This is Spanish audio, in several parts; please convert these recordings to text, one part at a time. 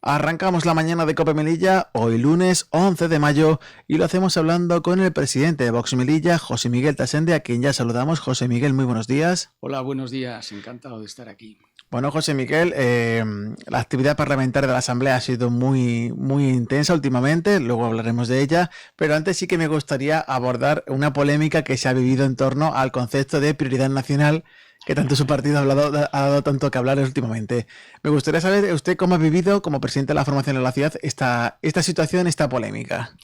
Arrancamos la mañana de Cope Melilla, hoy lunes 11 de mayo, y lo hacemos hablando con el presidente de Vox Melilla, José Miguel Tasende, a quien ya saludamos. José Miguel, muy buenos días. Hola, buenos días, encantado de estar aquí. Bueno, José Miguel, la actividad parlamentaria de la Asamblea ha sido muy intensa últimamente, luego hablaremos de ella, pero antes sí que me gustaría abordar una polémica que se ha vivido en torno al concepto de prioridad nacional, que tanto su partido ha dado tanto que hablar últimamente. Me gustaría saber usted cómo ha vivido, como presidente de la formación de la ciudad, esta situación, esta polémica.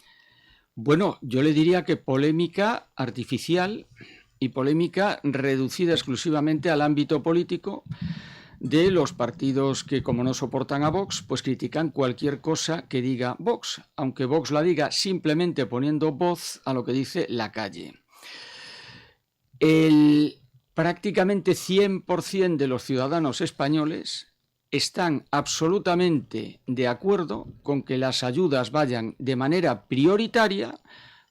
Bueno, yo le diría que polémica artificial y polémica reducida exclusivamente al ámbito político de los partidos que, como no soportan a Vox, pues critican cualquier cosa que diga Vox, aunque Vox la diga simplemente poniendo voz a lo que dice la calle. Prácticamente 100% de los ciudadanos españoles están absolutamente de acuerdo con que las ayudas vayan de manera prioritaria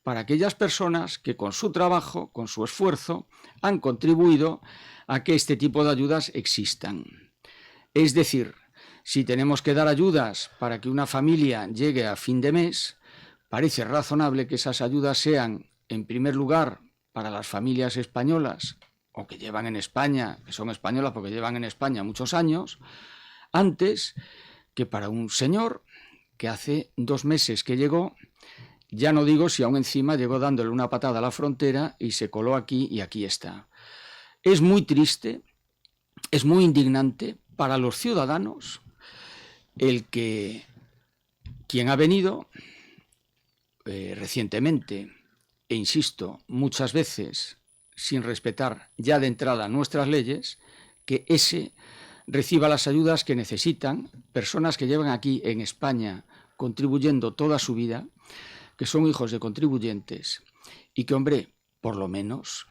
para aquellas personas que con su trabajo, con su esfuerzo, han contribuido a que este tipo de ayudas existan. Es decir, si tenemos que dar ayudas para que una familia llegue a fin de mes, parece razonable que esas ayudas sean, en primer lugar, para las familias españolas o que llevan en España, que son españolas porque llevan en España muchos años, antes que para un señor que hace 2 meses que llegó, ya no digo si aún encima llegó dándole una patada a la frontera y se coló aquí y aquí está. Es muy triste, es muy indignante para los ciudadanos el que quien ha venido recientemente, e insisto, muchas veces sin respetar ya de entrada nuestras leyes, que ese reciba las ayudas que necesitan personas que llevan aquí en España contribuyendo toda su vida, que son hijos de contribuyentes y que, hombre, por lo menos,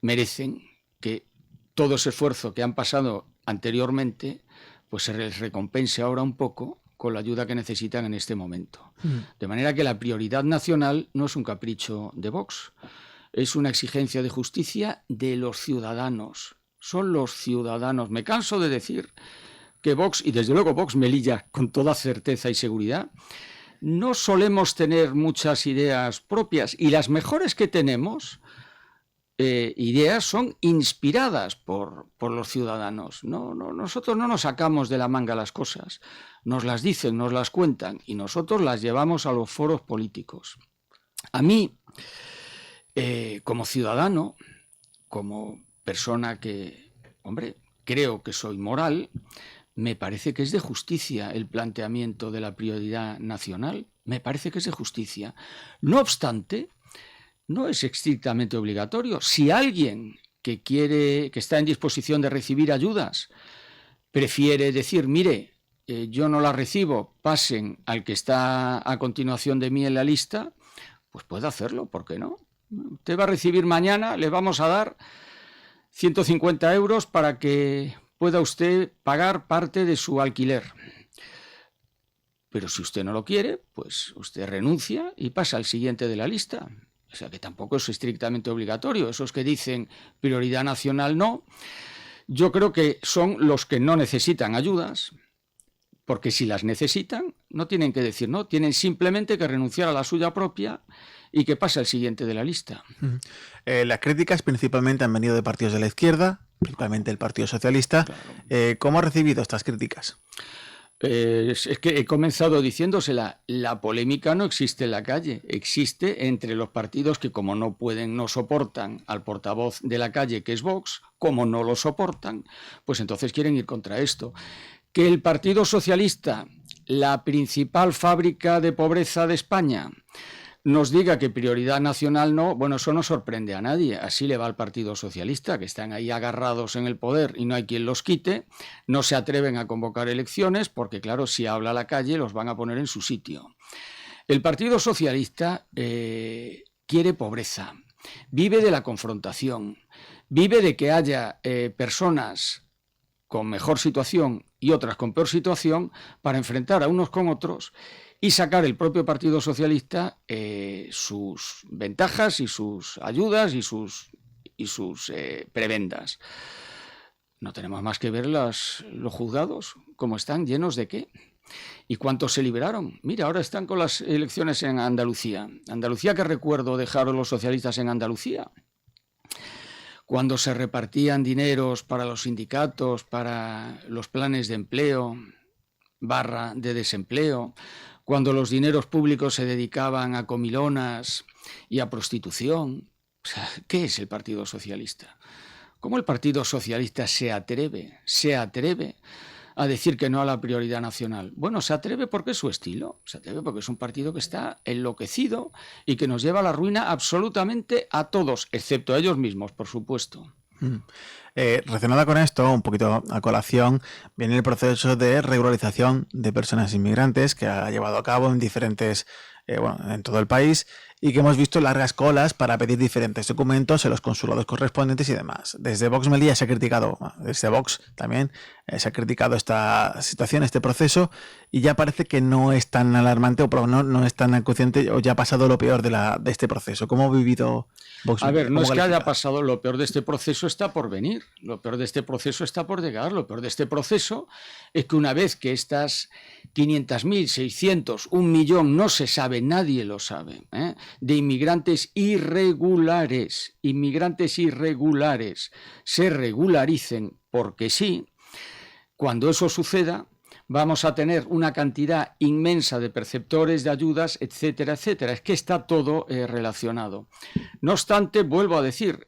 merecen que todo ese esfuerzo que han pasado anteriormente, pues se les recompense ahora un poco con la ayuda que necesitan en este momento. De manera que la prioridad nacional no es un capricho de Vox, es una exigencia de justicia de los ciudadanos. Son los ciudadanos. Me canso de decir que Vox, y desde luego Vox Melilla con toda certeza y seguridad, no solemos tener muchas ideas propias, y las mejores que tenemos, ideas son inspiradas por los ciudadanos. Nosotros no nos sacamos de la manga las cosas, nos las dicen, nos las cuentan, y nosotros las llevamos a los foros políticos. A mí, como ciudadano, como persona que, hombre, creo que soy moral, me parece que es de justicia el planteamiento de la prioridad nacional. Me parece que es de justicia. No obstante, no es estrictamente obligatorio. Si alguien que está en disposición de recibir ayudas, prefiere decir, mire, yo no las recibo, pasen al que está a continuación de mí en la lista, pues puede hacerlo, ¿por qué no? Usted va a recibir mañana, le vamos a dar 150 euros para que pueda usted pagar parte de su alquiler. Pero si usted no lo quiere, pues usted renuncia y pasa al siguiente de la lista. O sea que tampoco es estrictamente obligatorio. Esos que dicen prioridad nacional no, yo creo que son los que no necesitan ayudas, porque si las necesitan, no tienen que decir no, tienen simplemente que renunciar a la suya propia y que pase al siguiente de la lista. Las críticas principalmente han venido de partidos de la izquierda, principalmente el Partido Socialista. Claro. ¿Cómo ha recibido estas críticas? Es que he comenzado diciéndosela, la polémica no existe en la calle, existe entre los partidos que, como no pueden, no soportan al portavoz de la calle, que es Vox, como no lo soportan, pues entonces quieren ir contra esto. Que el Partido Socialista, la principal fábrica de pobreza de España, nos diga que prioridad nacional no, bueno, eso no sorprende a nadie. Así le va al Partido Socialista, que están ahí agarrados en el poder y no hay quien los quite. No se atreven a convocar elecciones porque, claro, si habla la calle los van a poner en su sitio. El Partido Socialista quiere pobreza, vive de la confrontación, vive de que haya personas con mejor situación y otras con peor situación para enfrentar a unos con otros y sacar el propio Partido Socialista sus ventajas y sus ayudas y sus prebendas. no tenemos más que ver los juzgados, cómo están, llenos de qué. ¿Y cuántos se liberaron? Mira, ahora están con las elecciones en Andalucía. Andalucía, ¿qué recuerdo dejaron los socialistas en Andalucía? Cuando se repartían dineros para los sindicatos, para los planes de empleo, de desempleo, cuando los dineros públicos se dedicaban a comilonas y a prostitución. O sea, ¿qué es el Partido Socialista? ¿Cómo el Partido Socialista se atreve a decir que no a la prioridad nacional? Bueno, se atreve porque es su estilo, se atreve porque es un partido que está enloquecido y que nos lleva a la ruina absolutamente a todos, excepto a ellos mismos, por supuesto. Relacionada con esto, un poquito a colación, viene el proceso de regularización de personas inmigrantes que ha llevado a cabo en diferentes, en todo el país, y que hemos visto largas colas para pedir diferentes documentos en los consulados correspondientes y demás. Desde Vox Melilla se ha criticado, desde Vox también se ha criticado esta situación, este proceso, y ya parece que no es tan alarmante o no es tan acuciante, o ya ha pasado lo peor de este proceso. ¿Cómo ha vivido Vox Melilla? A ver, no es que haya pasado lo peor de este proceso, está por venir. Lo peor de este proceso está por llegar. Lo peor de este proceso es que una vez que estas 500.000, 600, 1 millón, no se sabe, nadie lo sabe, de inmigrantes irregulares se regularicen porque sí, cuando eso suceda, vamos a tener una cantidad inmensa de perceptores de ayudas, etcétera, etcétera. Es que está todo relacionado. No obstante, vuelvo a decir,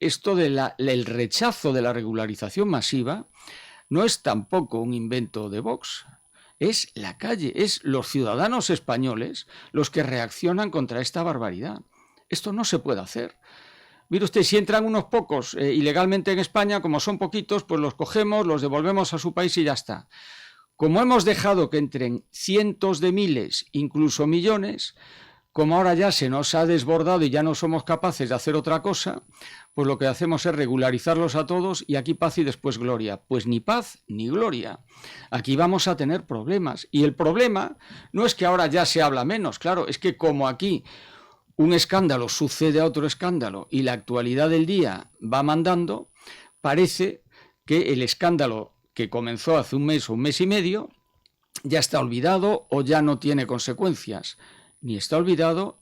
esto del rechazo de la regularización masiva no es tampoco un invento de Vox. Es la calle, es los ciudadanos españoles los que reaccionan contra esta barbaridad. Esto no se puede hacer. Mire usted, si entran unos pocos ilegalmente en España, como son poquitos, pues los cogemos, los devolvemos a su país y ya está. Como hemos dejado que entren cientos de miles, incluso millones, como ahora ya se nos ha desbordado y ya no somos capaces de hacer otra cosa, pues lo que hacemos es regularizarlos a todos y aquí paz y después gloria. Pues ni paz ni gloria. Aquí vamos a tener problemas. Y el problema no es que ahora ya se habla menos, claro, es que como aquí un escándalo sucede a otro escándalo y la actualidad del día va mandando, parece que el escándalo que comenzó hace un mes o un mes y medio ya está olvidado o ya no tiene consecuencias. Ni está olvidado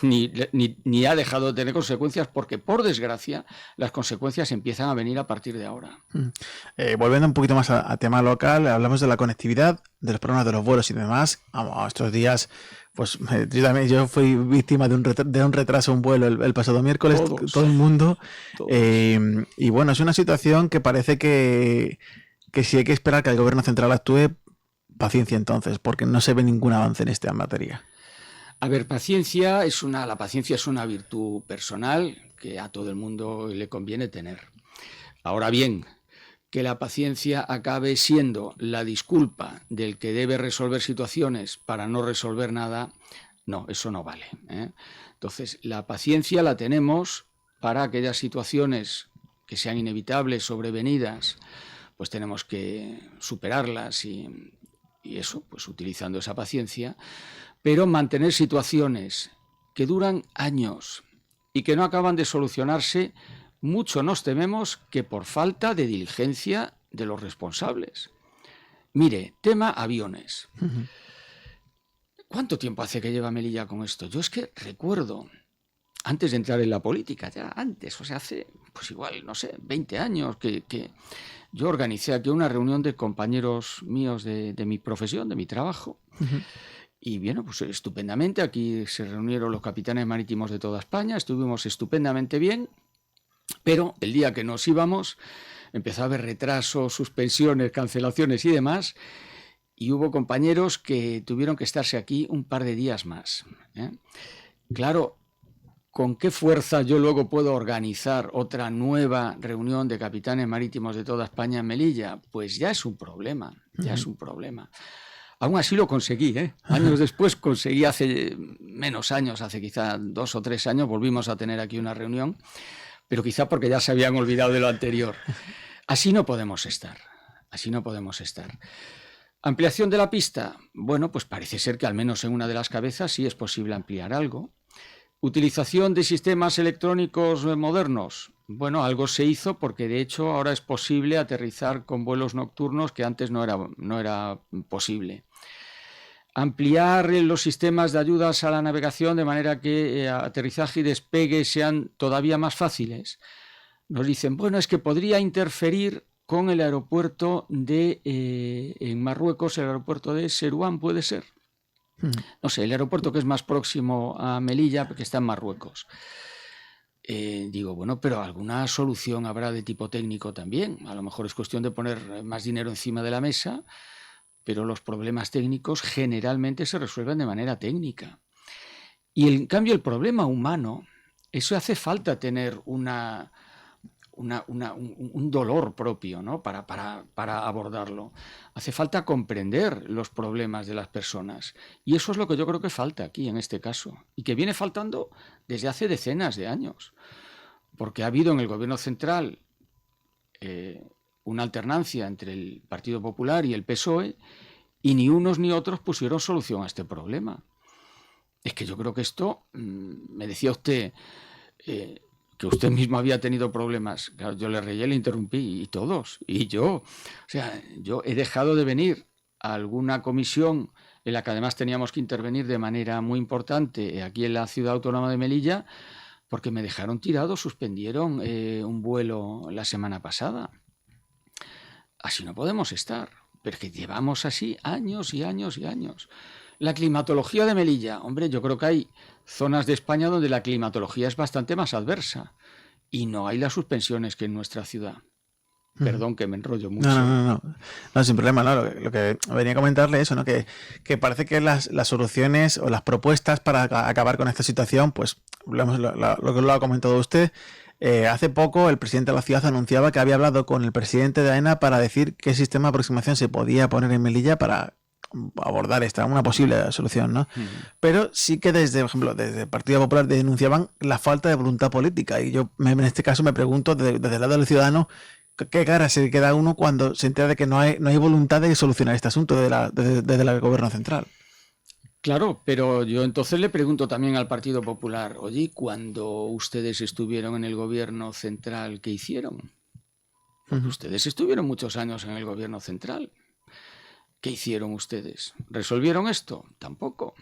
ni ha dejado de tener consecuencias porque, por desgracia, las consecuencias empiezan a venir a partir de ahora. Volviendo un poquito más a tema local, hablamos de la conectividad, de los problemas de los vuelos y demás. Vamos, estos días, pues yo fui víctima de un retraso, un vuelo el pasado miércoles, todo el mundo. Y bueno, es una situación que parece que si hay que esperar que el gobierno central actúe, paciencia entonces, porque no se ve ningún avance en esta materia. A ver, la paciencia es una virtud personal que a todo el mundo le conviene tener. Ahora bien, que la paciencia acabe siendo la disculpa del que debe resolver situaciones para no resolver nada, no, eso no vale. Entonces, la paciencia la tenemos para aquellas situaciones que sean inevitables, sobrevenidas, pues tenemos que superarlas y eso, pues utilizando esa paciencia, pero mantener situaciones que duran años y que no acaban de solucionarse, mucho nos tememos que por falta de diligencia de los responsables. Mire, tema aviones. ¿Cuánto tiempo hace que lleva Melilla con esto? Yo es que recuerdo, antes de entrar en la política, ya antes, o sea, hace, pues igual, no sé, 20 años, que yo organicé aquí una reunión de compañeros míos de mi profesión, de mi trabajo. Y bueno, pues estupendamente, aquí se reunieron los capitanes marítimos de toda España, estuvimos estupendamente bien, pero el día que nos íbamos empezó a haber retrasos, suspensiones, cancelaciones y demás, y hubo compañeros que tuvieron que estarse aquí un par de días más. Claro, ¿con qué fuerza yo luego puedo organizar otra nueva reunión de capitanes marítimos de toda España en Melilla? Pues ya es un problema, ya es un problema. Aún así lo conseguí, Años después conseguí, hace menos años, hace quizá 2 o 3 años, volvimos a tener aquí una reunión, pero quizá porque ya se habían olvidado de lo anterior. Así no podemos estar, así no podemos estar. ¿Ampliación de la pista? Bueno, pues parece ser que al menos en una de las cabezas sí es posible ampliar algo, Utilización de sistemas electrónicos modernos. Bueno, algo se hizo porque de hecho ahora es posible aterrizar con vuelos nocturnos que antes no era posible. Ampliar los sistemas de ayudas a la navegación de manera que aterrizaje y despegue sean todavía más fáciles. Nos dicen, bueno, es que podría interferir con el aeropuerto en Marruecos, el aeropuerto de Seruán, ¿puede ser? No sé, el aeropuerto que es más próximo a Melilla, que está en Marruecos. Digo, bueno, pero alguna solución habrá de tipo técnico también. A lo mejor es cuestión de poner más dinero encima de la mesa, pero los problemas técnicos generalmente se resuelven de manera técnica. Y en cambio el problema humano, eso hace falta tener un dolor propio, ¿no? para abordarlo. Hace falta comprender los problemas de las personas. Y eso es lo que yo creo que falta aquí en este caso. Y que viene faltando desde hace decenas de años. Porque ha habido en el gobierno central una alternancia entre el Partido Popular y el PSOE y ni unos ni otros pusieron solución a este problema. Es que yo creo que esto, me decía usted... que usted mismo había tenido problemas. Claro, yo le reí, le interrumpí, y todos, y yo. O sea, yo he dejado de venir a alguna comisión en la que además teníamos que intervenir de manera muy importante aquí en la ciudad autónoma de Melilla, porque me dejaron tirado, suspendieron un vuelo la semana pasada. Así no podemos estar, pero que llevamos así años y años y años. La climatología de Melilla, hombre, yo creo que hay zonas de España donde la climatología es bastante más adversa y no hay las suspensiones que en nuestra ciudad. Perdón que me enrollo mucho. No, sin problema, no. Lo que venía a comentarle eso, ¿no? Que parece que las soluciones o las propuestas para acabar con esta situación, pues lo que lo ha comentado usted. Hace poco el presidente de la ciudad anunciaba que había hablado con el presidente de AENA para decir qué sistema de aproximación se podía poner en Melilla para abordar una posible solución, ¿no? Pero sí que por ejemplo, desde el Partido Popular denunciaban la falta de voluntad política. Y yo en este caso me pregunto, desde el lado del ciudadano, ¿qué cara se queda uno cuando se entera de que no hay voluntad de solucionar este asunto desde el gobierno central? Claro, pero yo entonces le pregunto también al Partido Popular, oye, cuando ustedes estuvieron en el gobierno central, ¿qué hicieron? Porque ustedes estuvieron muchos años en el gobierno central. ¿Qué hicieron ustedes? ¿Resolvieron esto? Tampoco.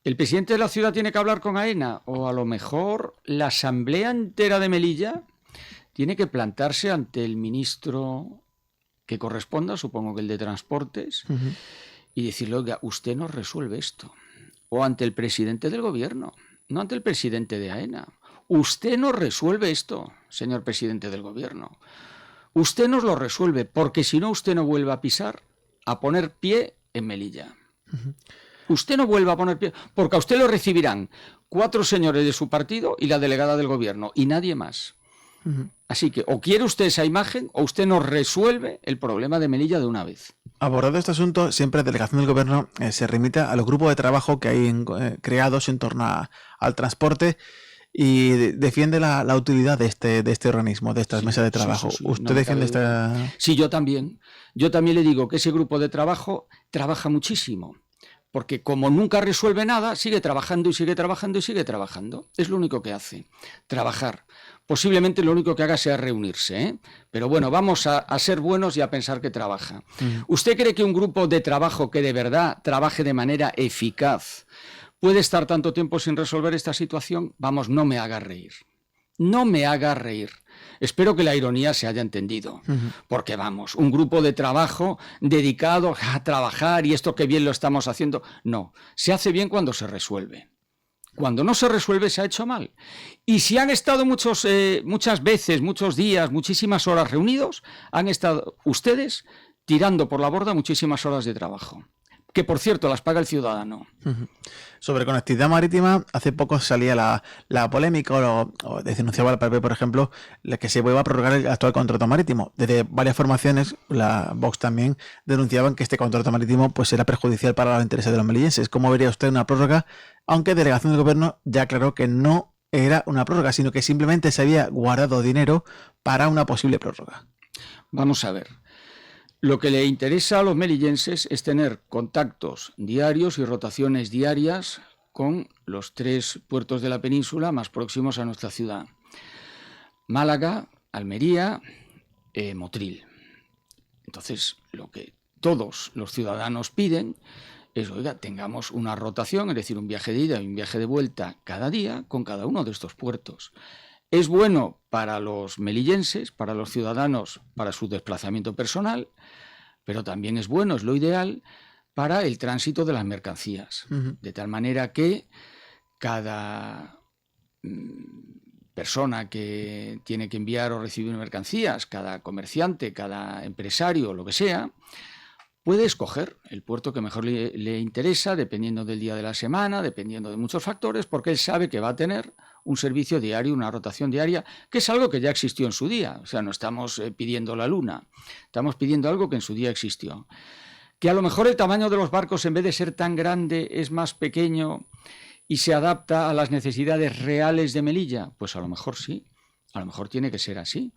¿El presidente de la ciudad tiene que hablar con AENA? O a lo mejor la asamblea entera de Melilla tiene que plantarse ante el ministro que corresponda, supongo que el de Transportes, y decirle, oiga, usted nos resuelve esto. O ante el presidente del gobierno, no ante el presidente de AENA. Usted nos resuelve esto, señor presidente del gobierno. Usted nos lo resuelve, porque si no, usted no vuelve a pisar, a poner pie en Melilla. Usted no vuelve a poner pie, porque a usted lo recibirán 4 señores de su partido y la delegada del gobierno, y nadie más. Así que o quiere usted esa imagen o usted nos resuelve el problema de Melilla de una vez. Abordado este asunto, siempre Delegación del Gobierno se remite a los grupos de trabajo que hay creados en torno al transporte y defiende la utilidad de este organismo, de estas mesas de trabajo. Sí, ¿Usted no defiende esta...? Sí, yo también. Yo también le digo que ese grupo de trabajo trabaja muchísimo. Porque como nunca resuelve nada, sigue trabajando y sigue trabajando y sigue trabajando. Es lo único que hace, trabajar. Posiblemente lo único que haga sea reunirse, ¿eh? Pero bueno, vamos a ser buenos y a pensar que trabaja. ¿Usted cree que un grupo de trabajo que de verdad trabaje de manera eficaz puede estar tanto tiempo sin resolver esta situación? Vamos, no me haga reír. No me haga reír. Espero que la ironía se haya entendido, porque vamos, un grupo de trabajo dedicado a trabajar y esto que bien lo estamos haciendo, no, se hace bien cuando se resuelve. Cuando no se resuelve se ha hecho mal. Y si han estado muchas veces, muchos días, muchísimas horas reunidos, han estado ustedes tirando por la borda muchísimas horas de trabajo. Que, por cierto, las paga el ciudadano. Sobre conectividad marítima, hace poco salía la polémica, o denunciaba el PP, por ejemplo, la que se vuelva a prorrogar el actual contrato marítimo. Desde varias formaciones, la Vox también, denunciaban que este contrato marítimo pues era perjudicial para los intereses de los melillenses. ¿Cómo vería usted una prórroga? Aunque Delegación del Gobierno ya aclaró que no era una prórroga, sino que simplemente se había guardado dinero para una posible prórroga. Vamos a ver. Lo que le interesa a los melillenses es tener contactos diarios y rotaciones diarias con los 3 puertos de la península más próximos a nuestra ciudad: Málaga, Almería, Motril. Entonces, lo que todos los ciudadanos piden es, oiga, tengamos una rotación, es decir, un viaje de ida y un viaje de vuelta cada día con cada uno de estos puertos. Es bueno para los melillenses, para los ciudadanos, para su desplazamiento personal, pero también es bueno, es lo ideal, para el tránsito de las mercancías. De tal manera que cada persona que tiene que enviar o recibir mercancías, cada comerciante, cada empresario, lo que sea, puede escoger el puerto que mejor le interesa, dependiendo del día de la semana, dependiendo de muchos factores, porque él sabe que va a tener un servicio diario, una rotación diaria, que es algo que ya existió en su día. O sea, no estamos pidiendo la luna, estamos pidiendo algo que en su día existió. Que a lo mejor el tamaño de los barcos, en vez de ser tan grande, es más pequeño y se adapta a las necesidades reales de Melilla. Pues a lo mejor sí, a lo mejor tiene que ser así.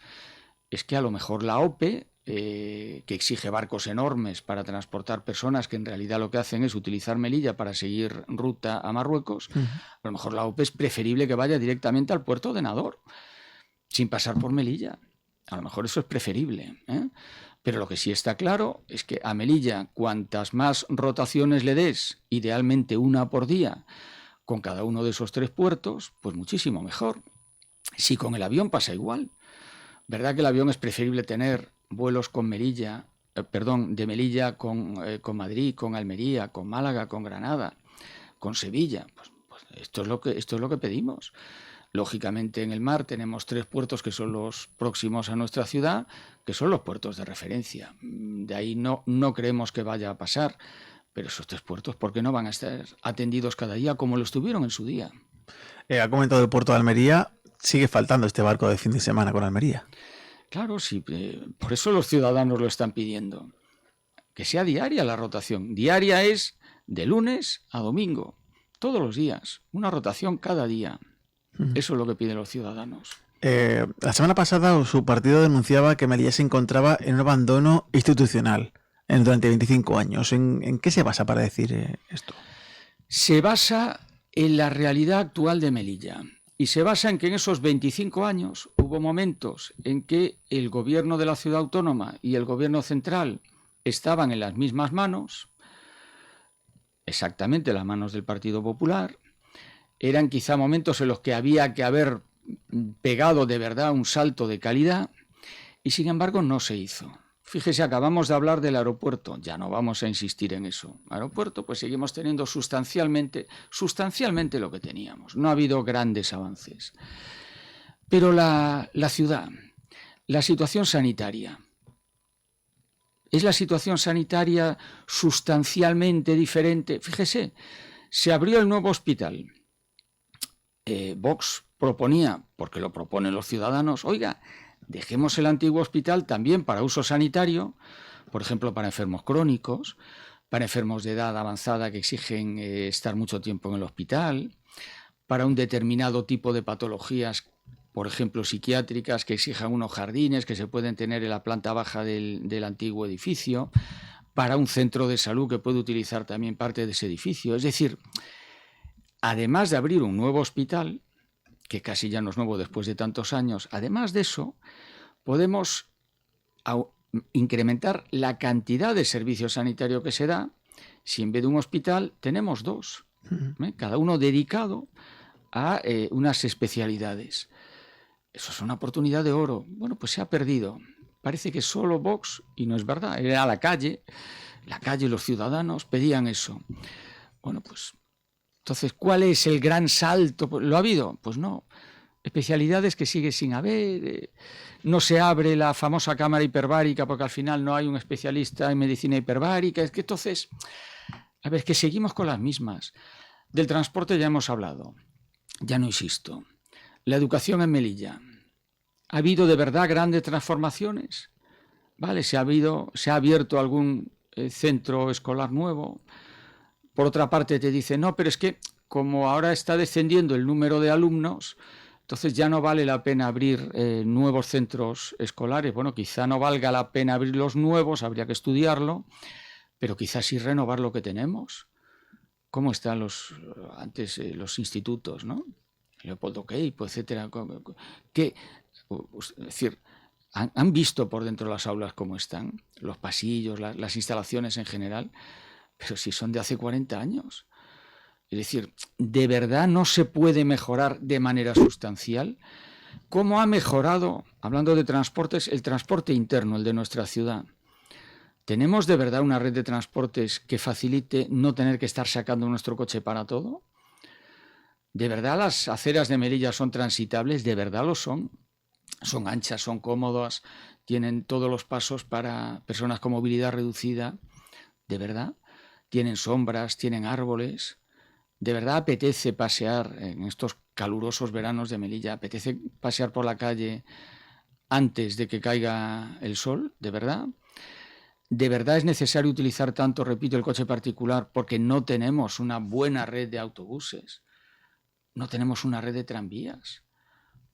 Es que a lo mejor la OPE, que exige barcos enormes para transportar personas que en realidad lo que hacen es utilizar Melilla para seguir ruta a Marruecos, a lo mejor la OPE es preferible que vaya directamente al puerto de Nador, sin pasar por Melilla. A lo mejor eso es preferible, ¿eh? Pero lo que sí está claro es que a Melilla, cuantas más rotaciones le des, idealmente una por día, con cada uno de esos 3 puertos, pues muchísimo mejor. Si con el avión pasa igual. ¿Verdad que el avión es preferible tener vuelos con Melilla, de Melilla con Madrid, con Almería, con Málaga, con Granada, con Sevilla? Pues esto es lo que pedimos. Lógicamente en el mar tenemos 3 puertos que son los próximos a nuestra ciudad, que son los puertos de referencia. De ahí no creemos que vaya a pasar, pero esos 3 puertos, ¿por qué no van a estar atendidos cada día como lo estuvieron en su día? Ha comentado el puerto de Almería. Sigue faltando este barco de fin de semana con Almería. Claro, sí, por eso los ciudadanos lo están pidiendo. Que sea diaria la rotación. Diaria es de lunes a domingo, todos los días, una rotación cada día. Eso es lo que piden los ciudadanos. La semana pasada su partido denunciaba que Melilla se encontraba en un abandono institucional durante 25 años. ¿En qué se basa para decir esto? Se basa en la realidad actual de Melilla. Y se basa en que en esos 25 años hubo momentos en que el gobierno de la ciudad autónoma y el gobierno central estaban en las mismas manos, exactamente las manos del Partido Popular. Eran quizá momentos en los que había que haber pegado de verdad un salto de calidad y sin embargo no se hizo. Fíjese, acabamos de hablar del aeropuerto, ya no vamos a insistir en eso. Aeropuerto, pues seguimos teniendo sustancialmente lo que teníamos. No ha habido grandes avances. Pero la ciudad, la situación sanitaria, ¿es la situación sanitaria sustancialmente diferente? Fíjese, se abrió el nuevo hospital. Vox proponía, porque lo proponen los ciudadanos, oiga, dejemos el antiguo hospital también para uso sanitario, por ejemplo, para enfermos crónicos, para enfermos de edad avanzada que exigen estar mucho tiempo en el hospital, para un determinado tipo de patologías, por ejemplo, psiquiátricas, que exijan unos jardines que se pueden tener en la planta baja del antiguo edificio, para un centro de salud que puede utilizar también parte de ese edificio. Es decir, además de abrir un nuevo hospital, que casi ya no es nuevo después de tantos años, además de eso, podemos incrementar la cantidad de servicio sanitario que se da si en vez de un hospital tenemos 2, cada uno dedicado a unas especialidades. Eso es una oportunidad de oro. Bueno, pues se ha perdido. Parece que solo Vox, y no es verdad, era la calle y los ciudadanos pedían eso. Bueno, pues entonces, ¿cuál es el gran salto? ¿Lo ha habido? Pues no. Especialidades que sigue sin haber. No se abre la famosa cámara hiperbárica porque al final no hay un especialista en medicina hiperbárica. Es que entonces, a ver, que seguimos con las mismas. Del transporte ya hemos hablado. Ya no insisto. La educación en Melilla. ¿Ha habido de verdad grandes transformaciones? ¿Vale? ¿Se ha abierto algún centro escolar nuevo? Por otra parte te dice, no, pero es que como ahora está descendiendo el número de alumnos, entonces ya no vale la pena abrir nuevos centros escolares. Bueno, quizá no valga la pena abrir los nuevos, habría que estudiarlo, pero quizás sí renovar lo que tenemos. cómo están antes los institutos, ¿no? Leopoldo Queipo, etcétera. Es decir, han visto por dentro las aulas cómo están, los pasillos, las instalaciones en general, pero si son de hace 40 años. Es decir, ¿de verdad no se puede mejorar de manera sustancial? ¿Cómo ha mejorado, hablando de transportes, el transporte interno, el de nuestra ciudad? ¿Tenemos de verdad una red de transportes que facilite no tener que estar sacando nuestro coche para todo? ¿De verdad las aceras de Melilla son transitables? ¿De verdad lo son? Son anchas, son cómodas, tienen todos los pasos para personas con movilidad reducida. ¿De verdad? Tienen sombras, tienen árboles. ¿De verdad apetece pasear en estos calurosos veranos de Melilla? ¿Apetece pasear por la calle antes de que caiga el sol? ¿De verdad? ¿De verdad es necesario utilizar tanto, repito, el coche particular porque no tenemos una buena red de autobuses? ¿No tenemos una red de tranvías?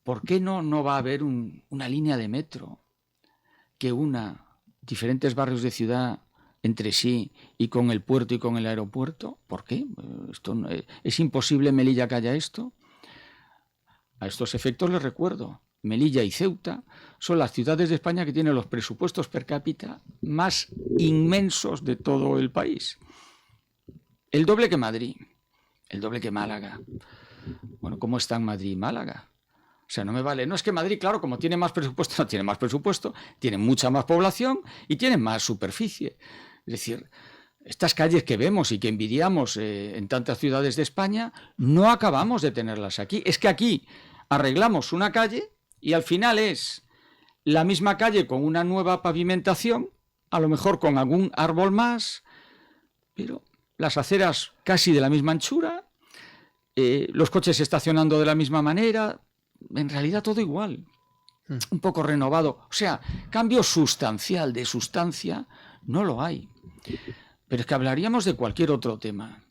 ¿Por qué no va a haber una línea de metro que una diferentes barrios de ciudad entre sí y con el puerto y con el aeropuerto? ¿Por qué? ¿Es imposible en Melilla que haya esto? A estos efectos les recuerdo, Melilla y Ceuta son las ciudades de España que tienen los presupuestos per cápita más inmensos de todo el país. El doble que Madrid, el doble que Málaga. Bueno, ¿cómo están Madrid y Málaga? O sea, no me vale. No, es que Madrid, claro, como tiene más presupuesto, no tiene más presupuesto, tiene mucha más población y tiene más superficie. Es decir, estas calles que vemos y que envidiamos en tantas ciudades de España, no acabamos de tenerlas aquí. Es que aquí arreglamos una calle y al final es la misma calle con una nueva pavimentación, a lo mejor con algún árbol más, pero las aceras casi de la misma anchura, los coches estacionando de la misma manera, en realidad todo igual, un poco renovado. O sea, cambio sustancial, de sustancia, no lo hay. Pero es que hablaríamos de cualquier otro tema.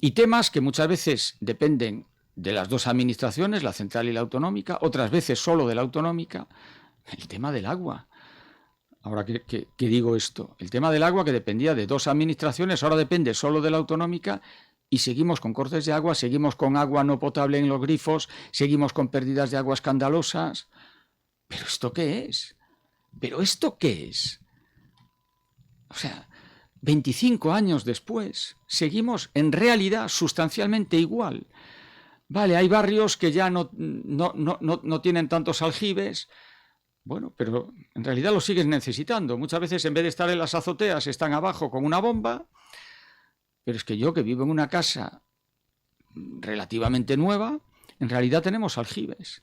Y temas que muchas veces dependen de las dos administraciones, la central y la autonómica, otras veces solo de la autonómica. El tema del agua. Ahora que digo esto, el tema del agua que dependía de dos administraciones, ahora depende solo de la autonómica y seguimos con cortes de agua, seguimos con agua no potable en los grifos, seguimos con pérdidas de agua escandalosas. ¿Pero esto qué es? ¿Pero esto qué es? O sea, 25 años después, seguimos en realidad sustancialmente igual. Vale, hay barrios que ya no tienen tantos aljibes, bueno, pero en realidad los sigues necesitando. Muchas veces en vez de estar en las azoteas están abajo con una bomba, pero es que yo que vivo en una casa relativamente nueva, en realidad tenemos aljibes.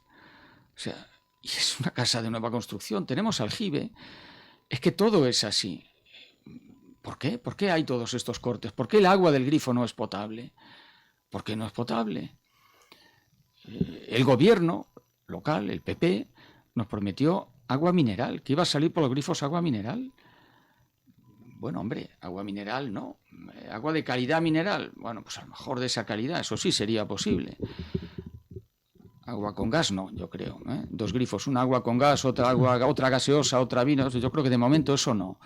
O sea, y es una casa de nueva construcción, tenemos aljibe. Es que todo es así. ¿Por qué? ¿Por qué hay todos estos cortes? ¿Por qué el agua del grifo no es potable? ¿Por qué no es potable? El gobierno local, el PP, nos prometió agua mineral, que iba a salir por los grifos agua mineral. Bueno, hombre, agua mineral no. Agua de calidad mineral, bueno, pues a lo mejor de esa calidad, eso sí sería posible. Agua con gas no, yo creo. Dos grifos, una agua con gas, otra gaseosa, otra vino. Yo creo que de momento eso no.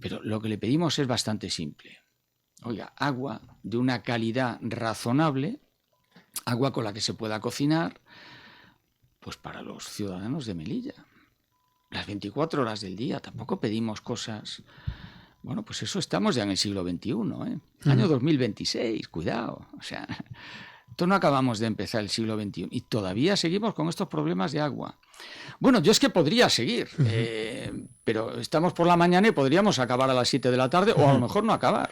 Pero lo que le pedimos es bastante simple. Oiga, agua de una calidad razonable, agua con la que se pueda cocinar, pues para los ciudadanos de Melilla. Las 24 horas del día, tampoco pedimos cosas. Bueno, pues eso estamos ya en el siglo XXI, Año 2026, cuidado. O sea, esto no acabamos de empezar el siglo XXI y todavía seguimos con estos problemas de agua. Bueno, yo es que podría seguir, pero estamos por la mañana y podríamos acabar a las 7 de la tarde o a lo mejor no acabar.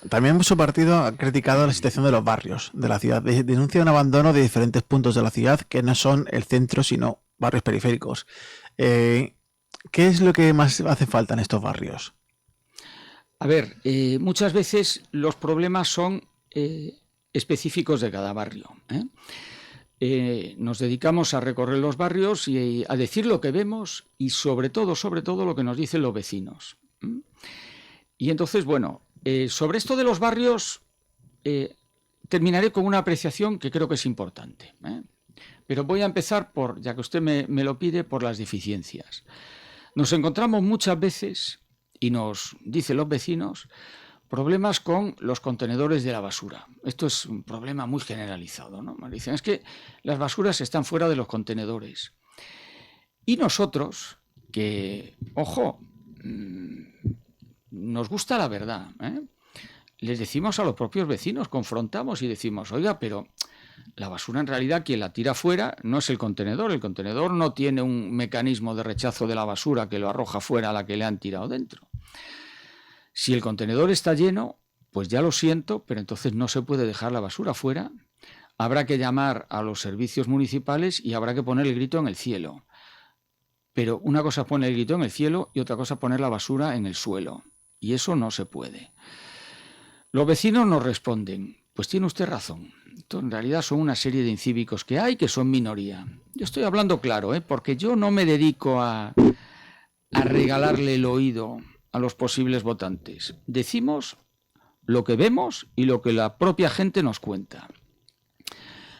También su partido ha criticado la situación de los barrios de la ciudad. Denuncia un abandono de diferentes puntos de la ciudad que no son el centro, sino barrios periféricos. ¿Qué es lo que más hace falta en estos barrios? A ver, muchas veces los problemas son específicos de cada barrio. Nos dedicamos a recorrer los barrios y a decir lo que vemos y sobre todo lo que nos dicen los vecinos. Y entonces, bueno, sobre esto de los barrios terminaré con una apreciación que creo que es importante. Pero voy a empezar por, ya que usted me lo pide, por las deficiencias. Nos encontramos muchas veces, y nos dicen los vecinos, problemas con los contenedores de la basura. Esto es un problema muy generalizado, ¿no? Me dicen, es que las basuras están fuera de los contenedores. Y nosotros, que, ojo, nos gusta la verdad, ¿eh? Les decimos a los propios vecinos, confrontamos y decimos, oiga, pero la basura en realidad quien la tira fuera no es el contenedor no tiene un mecanismo de rechazo de la basura que lo arroja fuera a la que le han tirado dentro. Si el contenedor está lleno, pues ya lo siento, pero entonces no se puede dejar la basura fuera, habrá que llamar a los servicios municipales y habrá que poner el grito en el cielo. Pero una cosa es poner el grito en el cielo y otra cosa es poner la basura en el suelo, y eso no se puede. Los vecinos nos responden, pues tiene usted razón. Esto en realidad son una serie de incívicos que hay, que son minoría. Yo estoy hablando claro, porque yo no me dedico a regalarle el oído a los posibles votantes. Decimos lo que vemos y lo que la propia gente nos cuenta.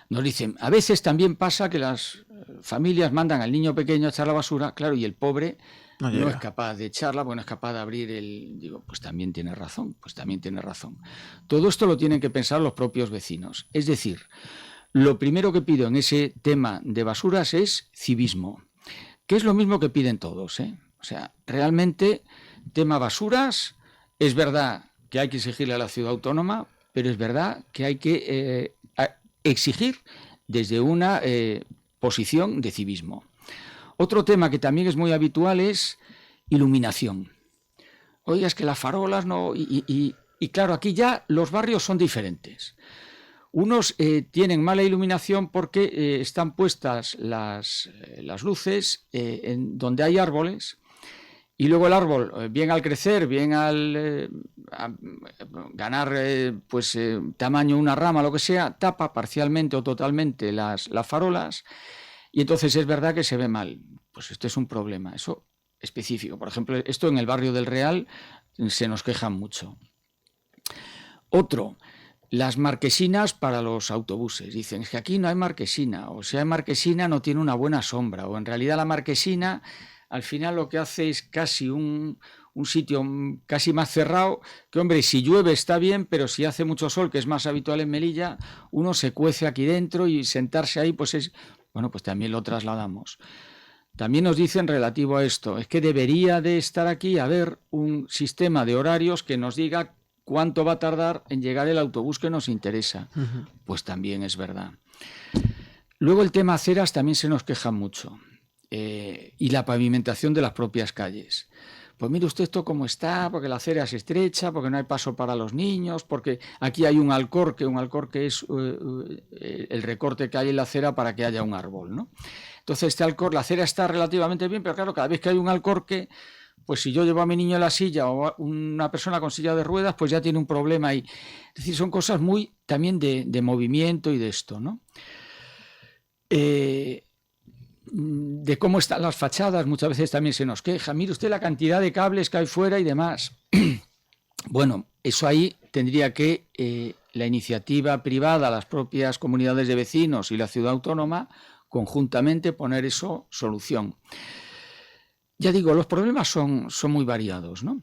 Nos dicen, a veces también pasa que las familias mandan al niño pequeño a echar la basura, claro, y el pobre no es capaz de echarla, no es capaz de abrir el... Digo, pues también tiene razón. Todo esto lo tienen que pensar los propios vecinos. Es decir, lo primero que pido en ese tema de basuras es civismo, que es lo mismo que piden todos, ¿eh? O sea, realmente, tema basuras, es verdad que hay que exigirle a la ciudad autónoma, pero es verdad que hay que exigir desde una posición de civismo. Otro tema que también es muy habitual es iluminación. Oiga, es que las farolas no... Y claro, aquí ya los barrios son diferentes. Unos tienen mala iluminación porque están puestas las luces en donde hay árboles, y luego el árbol, bien al crecer, bien al ganar tamaño una rama, lo que sea, tapa parcialmente o totalmente las farolas, y entonces es verdad que se ve mal. Pues esto es un problema, eso específico. Por ejemplo, esto en el barrio del Real se nos quejan mucho. Otro, las marquesinas para los autobuses. Dicen, es que aquí no hay marquesina, o si hay marquesina no tiene una buena sombra, o en realidad la marquesina al final lo que hace es casi un sitio casi más cerrado, que hombre, si llueve está bien, pero si hace mucho sol, que es más habitual en Melilla, uno se cuece aquí dentro y sentarse ahí pues es... Bueno, pues también lo trasladamos. También nos dicen relativo a esto, es que debería de estar aquí haber un sistema de horarios que nos diga cuánto va a tardar en llegar el autobús que nos interesa. Uh-huh. Pues también es verdad. Luego el tema aceras también se nos queja mucho. Y la pavimentación de las propias calles. Pues mire usted esto cómo está, porque la acera es estrecha, porque no hay paso para los niños, porque aquí hay un alcorque es el recorte que hay en la acera para que haya un árbol, ¿no? Entonces la acera está relativamente bien, pero claro, cada vez que hay un alcorque, pues si yo llevo a mi niño en la silla o una persona con silla de ruedas, pues ya tiene un problema ahí. Es decir, son cosas muy también de movimiento y de esto, ¿no? De cómo están las fachadas, muchas veces también se nos queja. Mire usted la cantidad de cables que hay fuera y demás. Bueno, eso ahí tendría que la iniciativa privada, las propias comunidades de vecinos y la ciudad autónoma, conjuntamente poner eso solución. Ya digo, los problemas son muy variados, ¿no?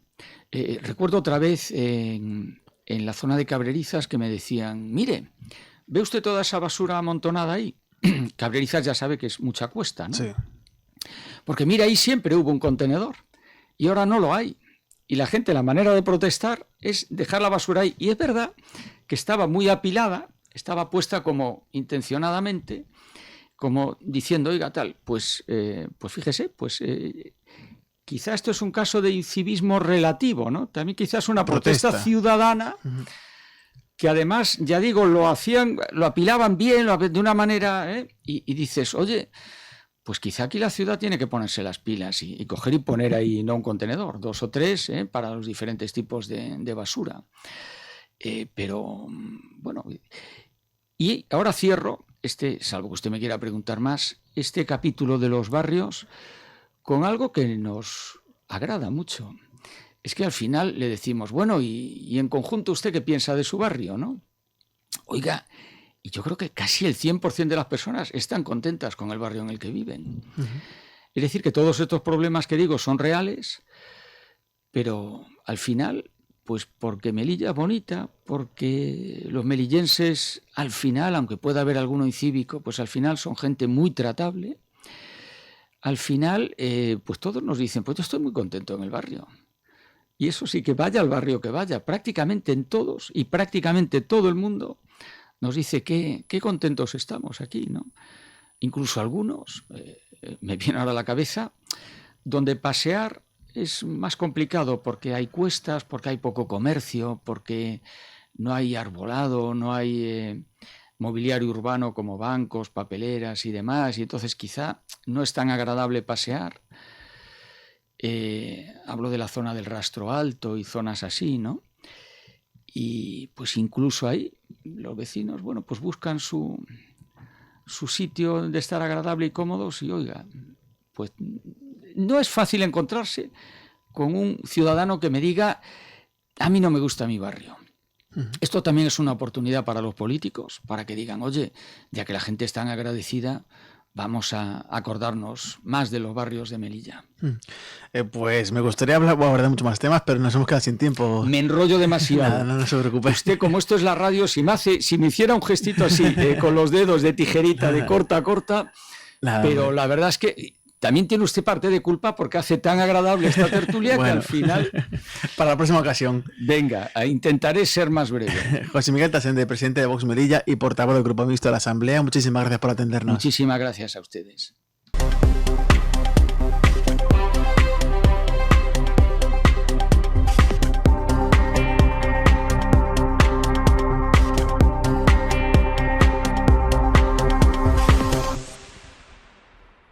Recuerdo otra vez en la zona de Cabrerizas que me decían, mire, ¿ve usted toda esa basura amontonada ahí? Cabrerizas ya sabe que es mucha cuesta, ¿no? Sí. Porque mira, ahí siempre hubo un contenedor y ahora no lo hay. Y la gente, la manera de protestar es dejar la basura ahí. Y es verdad que estaba muy apilada, estaba puesta como intencionadamente, como diciendo, oiga, tal, pues fíjese, quizá esto es un caso de incivismo relativo, ¿no? También quizás una protesta ciudadana. Uh-huh. Que además, ya digo, lo apilaban bien, de una manera, y dices, oye, pues quizá aquí la ciudad tiene que ponerse las pilas y coger y poner ahí, no un contenedor, 2 o 3, para los diferentes tipos de basura. Pero, bueno, y ahora cierro, salvo que usted me quiera preguntar más, este capítulo de los barrios con algo que nos agrada mucho. Es que al final le decimos, bueno, y en conjunto usted qué piensa de su barrio, ¿no? Oiga, y yo creo que casi el 100% de las personas están contentas con el barrio en el que viven. Uh-huh. Es decir, que todos estos problemas que digo son reales, pero al final Pues porque Melilla es bonita, porque los melillenses al final, aunque pueda haber alguno incívico, pues al final son gente muy tratable. Al final, pues todos nos dicen, pues yo estoy muy contento en el barrio. Y eso sí, que vaya al barrio que vaya, prácticamente en todos y prácticamente todo el mundo nos dice qué contentos estamos aquí, ¿no? Incluso algunos, me viene ahora a la cabeza, donde pasear es más complicado porque hay cuestas, porque hay poco comercio, porque no hay arbolado, no hay mobiliario urbano como bancos, papeleras y demás, y entonces quizá no es tan agradable pasear. Hablo de la zona del Rastro Alto y zonas así, ¿no? Y pues incluso ahí los vecinos, bueno, pues buscan su sitio de estar agradable y cómodos y, oiga, pues no es fácil encontrarse con un ciudadano que me diga, a mí no me gusta mi barrio. Esto también es una oportunidad para los políticos, para que digan, oye, ya que la gente es tan agradecida, vamos a acordarnos más de los barrios de Melilla. Pues me gustaría abordar muchos más temas, pero nos hemos quedado sin tiempo. Me enrollo demasiado. Nada, no se preocupe. Usted, como esto es la radio, si me hiciera un gestito así, con los dedos de tijerita, de corta a corta, Nada, pero hombre. la verdad es que también tiene usted parte de culpa porque hace tan agradable esta tertulia que al final... Para la próxima ocasión. Venga, intentaré ser más breve. José Miguel Tasende, presidente de Vox Melilla y portavoz del Grupo Mixto de la Asamblea, muchísimas gracias por atendernos. Muchísimas gracias a ustedes.